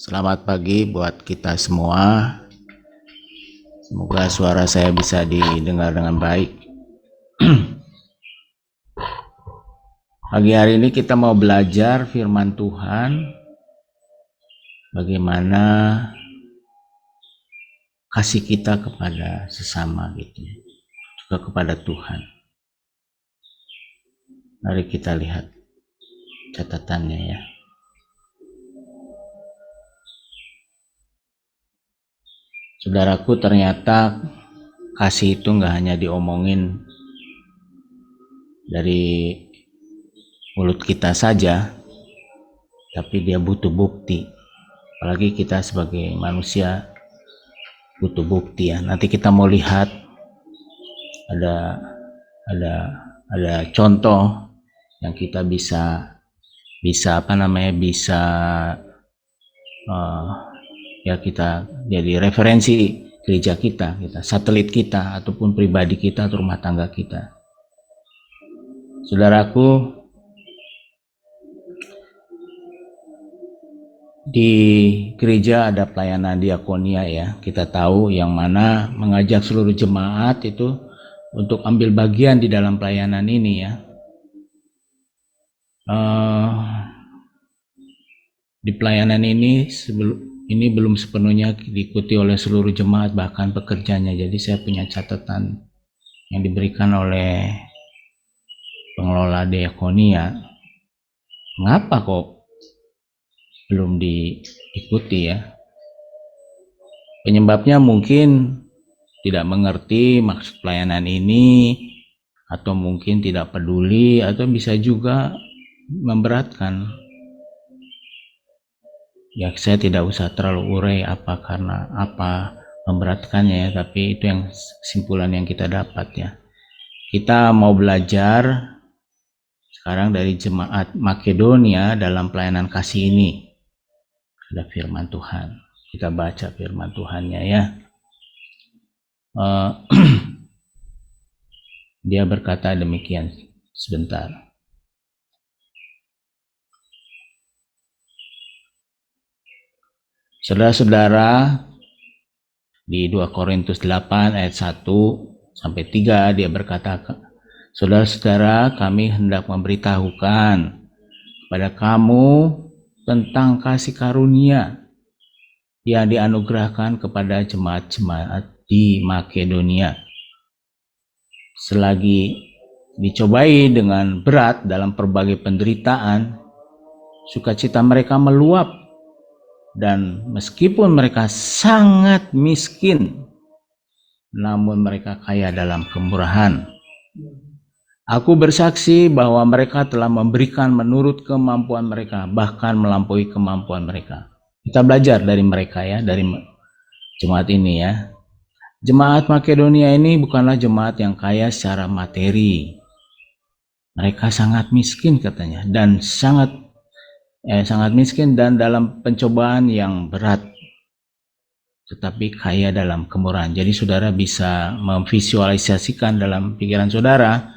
Selamat pagi buat kita semua. Semoga suara saya bisa didengar dengan baik. Pagi hari ini kita mau belajar firman Tuhan, bagaimana kasih kita kepada sesama gitu, juga kepada Tuhan. Mari kita lihat catatannya ya. Saudaraku, ternyata kasih itu nggak hanya diomongin dari mulut kita saja, tapi dia butuh bukti. Apalagi kita sebagai manusia butuh bukti ya. Nanti kita mau lihat ada contoh yang kita bisa ya kita jadi referensi gereja kita, satelit kita ataupun pribadi kita atau rumah tangga kita. Saudaraku, di gereja ada pelayanan diakonia ya, kita tahu, yang mana mengajak seluruh jemaat itu untuk ambil bagian di dalam pelayanan ini ya. Di pelayanan ini belum sepenuhnya diikuti oleh seluruh jemaat, bahkan pekerjanya. Jadi saya punya catatan yang diberikan oleh pengelola diakonia. Mengapa kok belum diikuti ya? Penyebabnya mungkin tidak mengerti maksud pelayanan ini, atau mungkin tidak peduli, atau bisa juga memberatkan. Ya, saya tidak usah terlalu urai karena apa memberatkannya ya, tapi itu yang kesimpulan yang kita dapat ya. Kita mau belajar sekarang dari jemaat Makedonia dalam pelayanan kasih ini. Ada firman Tuhan. Kita baca firman Tuhannya ya. Dia berkata demikian, sebentar. Saudara-saudara, di 2 Korintus 8 ayat 1 sampai 3 dia berkata, saudara-saudara, kami hendak memberitahukan kepada kamu tentang kasih karunia yang dianugerahkan kepada jemaat-jemaat di Makedonia. Selagi dicobai dengan berat dalam berbagai penderitaan, sukacita mereka meluap. Dan meskipun mereka sangat miskin, namun mereka kaya dalam kemurahan. Aku bersaksi bahwa mereka telah memberikan menurut kemampuan mereka, bahkan melampaui kemampuan mereka. Kita belajar dari mereka ya, dari jemaat ini ya. Jemaat Makedonia ini bukanlah jemaat yang kaya secara materi. Mereka sangat miskin katanya, dan sangat miskin dan dalam pencobaan yang berat, tetapi kaya dalam kemurahan. Jadi saudara bisa memvisualisasikan dalam pikiran saudara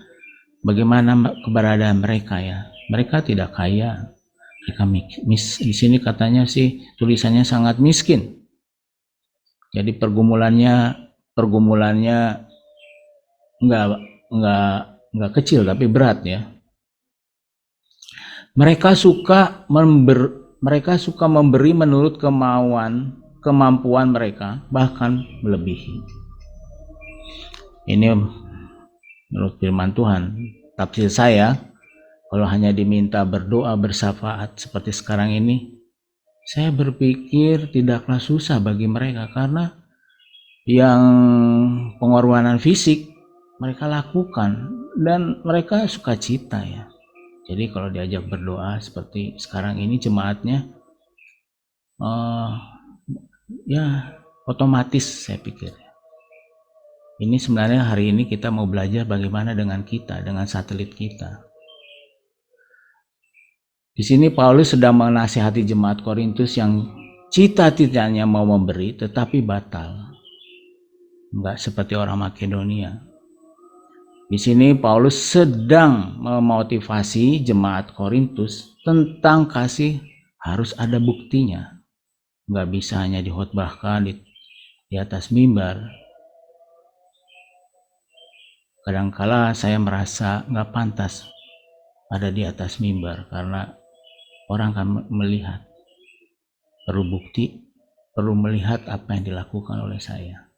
bagaimana keberadaan mereka ya. Mereka tidak kaya, mereka di sini katanya sih tulisannya sangat miskin. Jadi pergumulannya enggak kecil tapi berat ya. Mereka suka memberi menurut kemampuan mereka, bahkan melebihi. Ini menurut firman Tuhan. Tafsir saya, kalau hanya diminta berdoa bersyafaat seperti sekarang ini, saya berpikir tidaklah susah bagi mereka, karena yang pengorbanan fisik mereka lakukan dan mereka sukacita ya. Jadi kalau diajak berdoa seperti sekarang ini jemaatnya, ya otomatis saya pikir. Ini sebenarnya hari ini kita mau belajar bagaimana dengan kita, dengan satelit kita. Di sini Paulus sedang menasihati jemaat Korintus yang cita-citanya mau memberi tetapi batal. Enggak seperti orang Makedonia. Di sini Paulus sedang memotivasi jemaat Korintus tentang kasih harus ada buktinya. nggak bisa hanya dikhotbahkan di atas mimbar. Kadangkala saya merasa nggak pantas ada di atas mimbar karena orang akan melihat, perlu bukti, perlu melihat apa yang dilakukan oleh saya.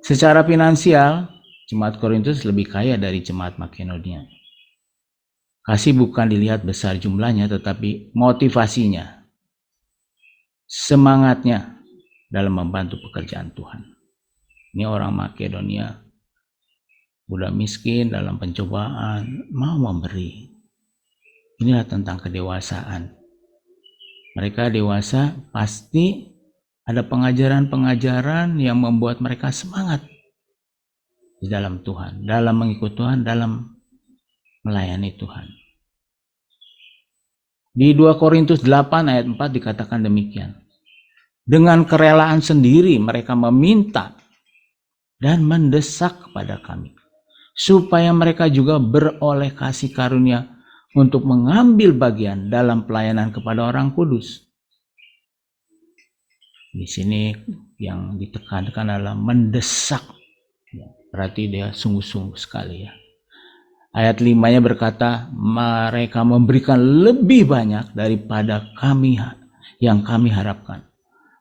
Secara finansial, jemaat Korintus lebih kaya dari jemaat Makedonia. Kasih bukan dilihat besar jumlahnya, tetapi motivasinya, semangatnya dalam membantu pekerjaan Tuhan. Ini orang Makedonia, udah miskin dalam pencobaan, mau memberi. Inilah tentang kedewasaan. Mereka dewasa, pasti ada pengajaran-pengajaran yang membuat mereka semangat di dalam Tuhan, dalam mengikut Tuhan, dalam melayani Tuhan. Di 2 Korintus 8 ayat 4 dikatakan demikian. Dengan kerelaan sendiri mereka meminta dan mendesak kepada kami, supaya mereka juga beroleh kasih karunia untuk mengambil bagian dalam pelayanan kepada orang kudus. Di sini yang ditekankan adalah mendesak. Berarti dia sungguh-sungguh sekali ya. Ayat 5-nya berkata, mereka memberikan lebih banyak daripada kami yang kami harapkan.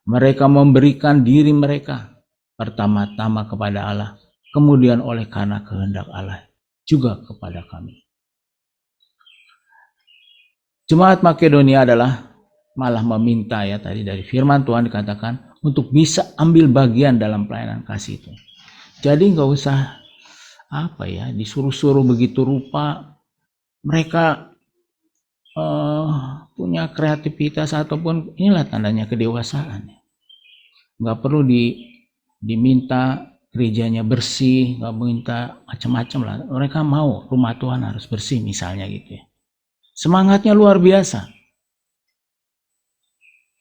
Mereka memberikan diri mereka pertama-tama kepada Allah, kemudian oleh karena kehendak Allah juga kepada kami. Jemaat Makedonia adalah malah meminta ya, tadi dari firman Tuhan dikatakan untuk bisa ambil bagian dalam pelayanan kasih itu. Jadi nggak usah disuruh-suruh begitu rupa. Mereka punya kreativitas ataupun inilah tandanya kedewasaan. Nggak perlu diminta gerejanya bersih, nggak minta macam-macam lah. Mereka mau rumah Tuhan harus bersih misalnya gitu ya. Semangatnya luar biasa.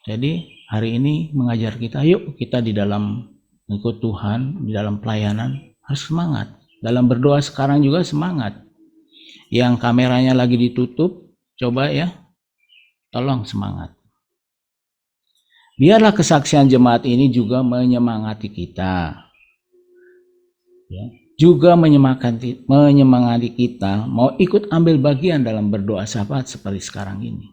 Jadi hari ini mengajar kita, yuk kita di dalam mengikut Tuhan, di dalam pelayanan harus semangat. Dalam berdoa sekarang juga semangat. Yang kameranya lagi ditutup, coba ya, tolong semangat. Biarlah kesaksian jemaat ini juga menyemangati kita. Ya, juga menyemangati kita mau ikut ambil bagian dalam berdoa syafaat seperti sekarang ini.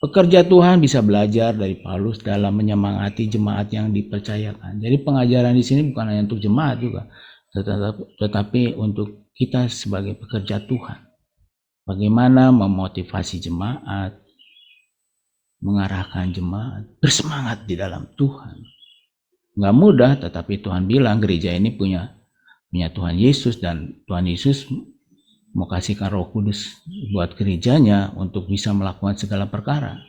Pekerja Tuhan bisa belajar dari Paulus dalam menyemangati jemaat yang dipercayakan. Jadi pengajaran di sini bukan hanya untuk jemaat juga, tetapi untuk kita sebagai pekerja Tuhan. Bagaimana memotivasi jemaat, mengarahkan jemaat, bersemangat di dalam Tuhan. Nggak mudah, tetapi Tuhan bilang gereja ini punya Tuhan Yesus, dan Tuhan Yesus mau kasihkan Roh Kudus buat gerejanya untuk bisa melakukan segala perkara.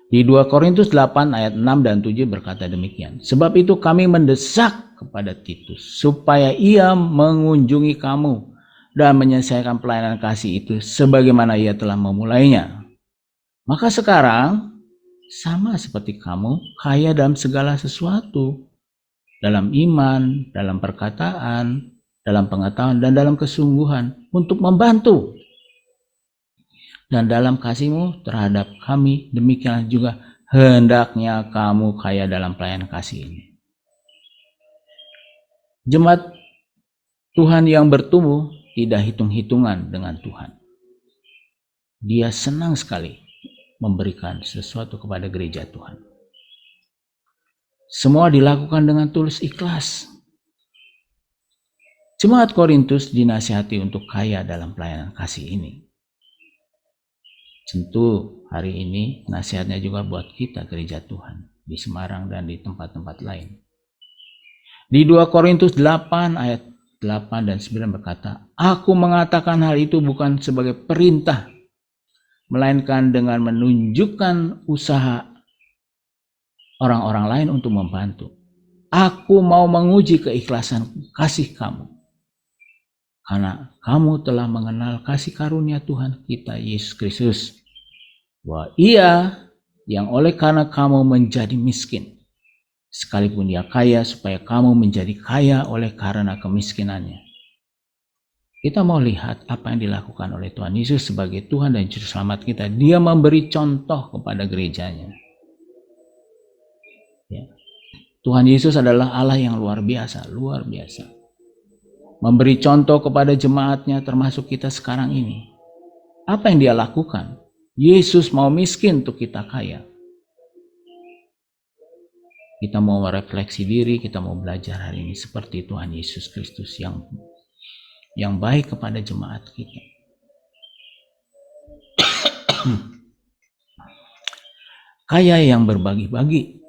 Di 2 Korintus 8 ayat 6 dan 7 berkata demikian. Sebab itu kami mendesak kepada Titus supaya ia mengunjungi kamu dan menyelesaikan pelayanan kasih itu sebagaimana ia telah memulainya. Maka sekarang sama seperti kamu, kaya dalam segala sesuatu, dalam iman, dalam perkataan, dalam pengetahuan, dan dalam kesungguhan untuk membantu. Dan dalam kasihmu terhadap kami, demikian juga hendaknya kamu kaya dalam pelayanan kasih ini. Jemaat Tuhan yang bertumbuh tidak hitung-hitungan dengan Tuhan. Dia senang sekali memberikan sesuatu kepada gereja Tuhan. Semua dilakukan dengan tulus ikhlas. Jemaat Korintus dinasihati untuk kaya dalam pelayanan kasih ini. Tentu hari ini nasihatnya juga buat kita gereja Tuhan di Semarang dan di tempat-tempat lain. Di 2 Korintus 8 ayat 8 dan 9 berkata, aku mengatakan hal itu bukan sebagai perintah, melainkan dengan menunjukkan usaha orang-orang lain untuk membantu. Aku mau menguji keikhlasan kasih kamu, karena kamu telah mengenal kasih karunia Tuhan kita Yesus Kristus, bahwa Ia yang oleh karena kamu menjadi miskin, sekalipun Dia kaya supaya kamu menjadi kaya oleh karena kemiskinannya. Kita mau lihat apa yang dilakukan oleh Tuhan Yesus sebagai Tuhan dan Juru Selamat kita. Dia memberi contoh kepada gerejanya. Ya. Tuhan Yesus adalah Allah yang luar biasa, luar biasa. Memberi contoh kepada jemaatnya termasuk kita sekarang ini. Apa yang dia lakukan? Yesus mau miskin untuk kita kaya. Kita mau merefleksi diri, kita mau belajar hari ini seperti Tuhan Yesus Kristus yang baik kepada jemaat kita. Kaya yang berbagi-bagi,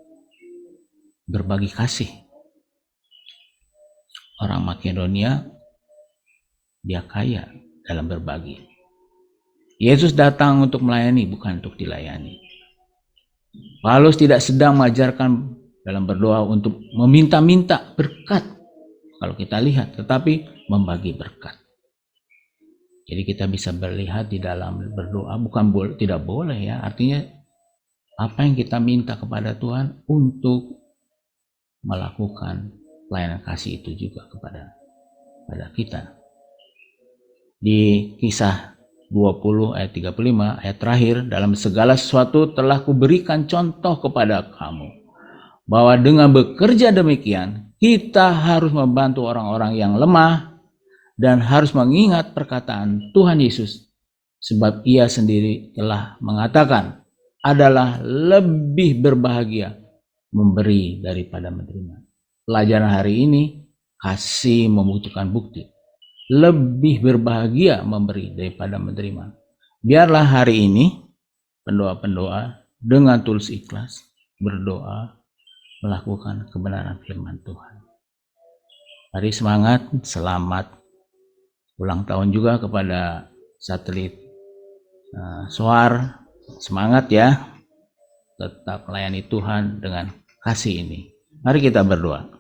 berbagi kasih. Orang Makedonia, dia kaya dalam berbagi. Yesus datang untuk melayani, bukan untuk dilayani. Paulus tidak sedang mengajarkan dalam berdoa untuk meminta-minta berkat, kalau kita lihat, tetapi membagi berkat. Jadi kita bisa melihat di dalam berdoa, bukan tidak boleh ya, artinya apa yang kita minta kepada Tuhan untuk melakukan pelayanan kasih itu juga kepada kita. Di Kisah 20 ayat 35, ayat terakhir, dalam segala sesuatu telah kuberikan contoh kepada kamu, bahwa dengan bekerja demikian, kita harus membantu orang-orang yang lemah dan harus mengingat perkataan Tuhan Yesus, sebab ia sendiri telah mengatakan, adalah lebih berbahagia memberi daripada menerima. Pelajaran hari ini, kasih membutuhkan bukti. Lebih berbahagia memberi daripada menerima. Biarlah hari ini pendoa-pendoa dengan tulus ikhlas berdoa melakukan kebenaran firman Tuhan. Mari semangat, selamat ulang tahun juga kepada satelit Soar. Semangat ya, tetap melayani Tuhan dengan kasih ini. Mari kita berdoa.